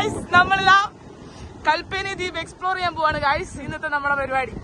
Guys നമ്മളിതാ കൽപ്പേനി ദ്വീപ് explore ചെയ്യാൻ പോവാണ് ഗൈസ്. ഇന്നത്തെ നമ്മുടെ പരിപാടി.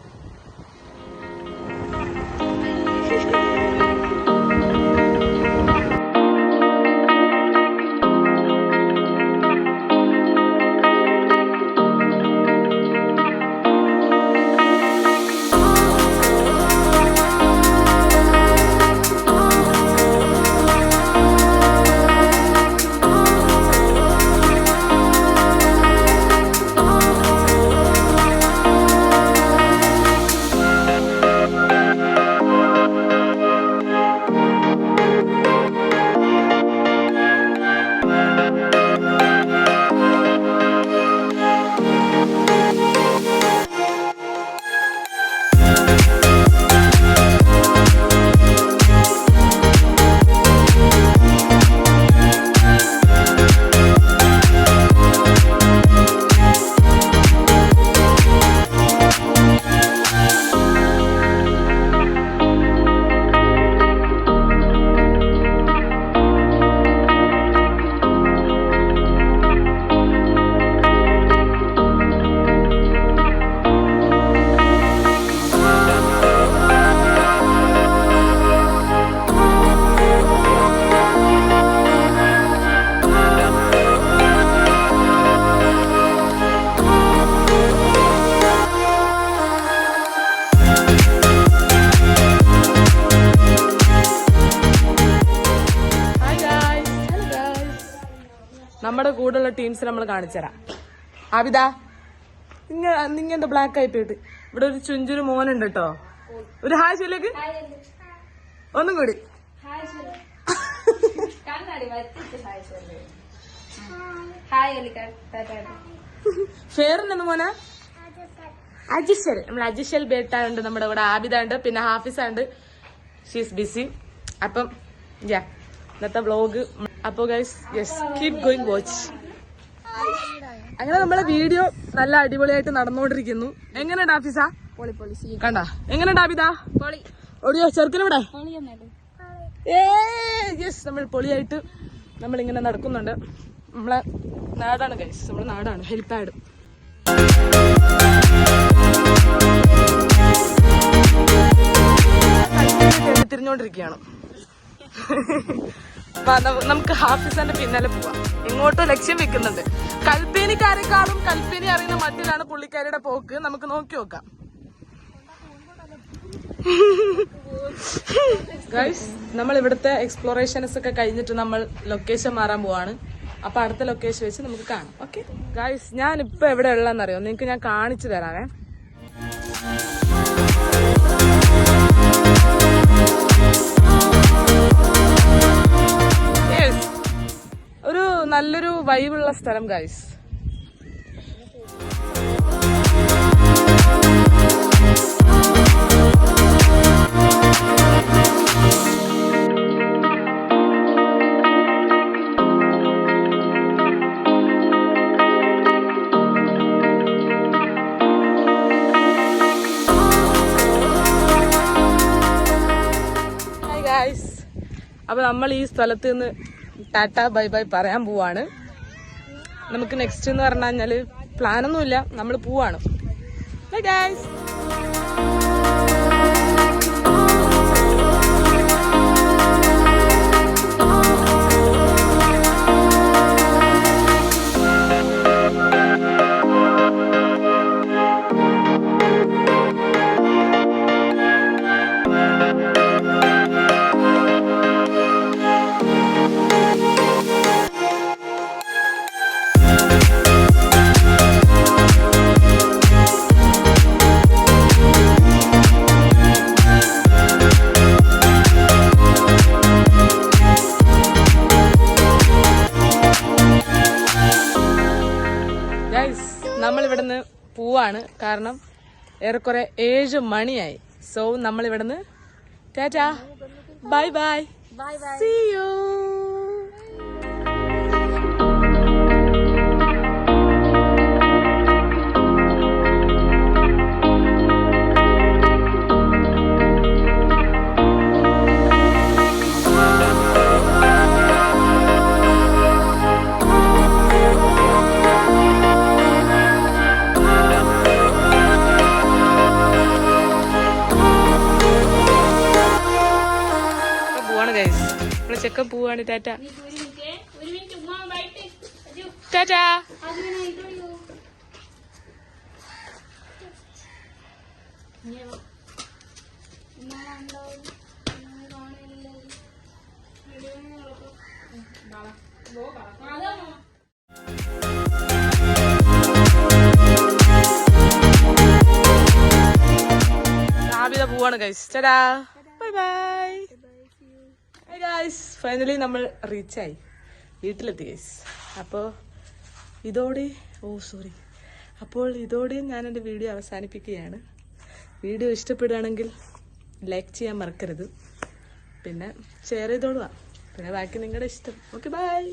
നമ്മുടെ കൂടെയുള്ള ടീംസ് നമ്മൾ കാണിച്ചുതരാം. ആബിദ, നിങ്ങ എന്താ ബ്ലാക്ക് ആയി പോയിട്ട്? ഇവിടെ ഒരു ചുഞ്ചുരു മോനുണ്ട് കേട്ടോ. ഒരു ഹായ് ചൊല്ലേക്ക്, ഒന്നും കൂടി. ഫേറിനെന്ന് മോന അജിഷൽ. നമ്മൾ അജിഷൽ ബേട്ട ഉണ്ട് നമ്മുടെ ഇവിടെ. ആബിദ ഉണ്ട്, പിന്നെ ഹാഫിസ ഉണ്ട്. She's busy. അപ്പം ഇന്നത്തെ വ്ളോഗ്. അപ്പൊ guys yes, keep going watch. അങ്ങനെ നമ്മളെ വീഡിയോ നല്ല അടിപൊളിയായിട്ട് നടന്നുകൊണ്ടിരിക്കുന്നു. എങ്ങനെയുണ്ട് ആഫീസ? കണ്ട എങ്ങനെയുണ്ട് ആബിദ? ഓടിയോ ചെറുക്കനിവിടെ? യെസ്, നമ്മൾ പൊളിയായിട്ട് നമ്മളിങ്ങനെ നടക്കുന്നുണ്ട്. നമ്മളെ നാടാണ് ഗൈസ്, നമ്മുടെ നാടാണ് ഹെലിപ്പാഡ്. തിരിഞ്ഞോണ്ടിരിക്കുകയാണ്. നമുക്ക് ഹാഫിസാന്റെ പിന്നാലെ പോവാം. ഇങ്ങോട്ട് ലക്ഷ്യം വെക്കുന്നുണ്ട്. കൽപ്പേനിക്കാരെക്കാളും കൽപ്പേനി അറിയുന്ന മട്ടിലാണ് പുള്ളിക്കാരിയുടെ പോക്ക്. നമുക്ക് നോക്കി നോക്കാം. ഗൈസ്, നമ്മൾ ഇവിടുത്തെ എക്സ്പ്ലോറേഷൻസ് ഒക്കെ കഴിഞ്ഞിട്ട് നമ്മൾ ലൊക്കേഷൻ മാറാൻ പോവാണ്. അപ്പൊ അടുത്ത ലൊക്കേഷൻ വെച്ച് നമുക്ക് കാണാം. ഓക്കെ ഗൈസ്, ഞാൻ ഇപ്പൊ എവിടെ ഉള്ളതെന്നറിയോ? നിങ്ങൾക്ക് ഞാൻ കാണിച്ചു തരാവേ. ഒരു നല്ലൊരു വൈബുള്ള സ്ഥലം ഗൈസ്. ഹായ് ഗൈസ്, അപ്പൊ നമ്മൾ ഈ സ്ഥലത്ത് നിന്ന് ടാറ്റ ബൈ ബൈ പറയാൻ പോവാണ്. നമുക്ക് നെക്സ്റ്റ് എന്ന് പറഞ്ഞു കഴിഞ്ഞാല് പ്ലാനൊന്നുമില്ല, നമ്മൾ പോവാണ്. Bye guys. നമ്മളിവിടുന്ന് പോവാണ്. കാരണം ഏറെക്കുറെ 7 മണിയായി. സോ നമ്മളിവിടുന്ന് tata bye bye, see you. പോവാണ് ഗൈസ്. നമ്മളെ ചെക്കൻ പോവാണ്. Tata tata. ആബിദ പോവാണ് guys. Tata bye bye. Hi guys, finally നമ്മൾ റീച്ചായി, വീട്ടിലെത്തി ഗൈസ്. അപ്പോൾ ഇതോടെ ഞാൻ എൻ്റെ വീഡിയോ അവസാനിപ്പിക്കുകയാണ്. വീഡിയോ ഇഷ്ടപ്പെടുകയാണെങ്കിൽ ലൈക്ക് ചെയ്യാൻ മറക്കരുത്, പിന്നെ ഷെയർ ചെയ്തോളുക, പിന്നെ ബാക്കി നിങ്ങളുടെ ഇഷ്ടം. Okay bye.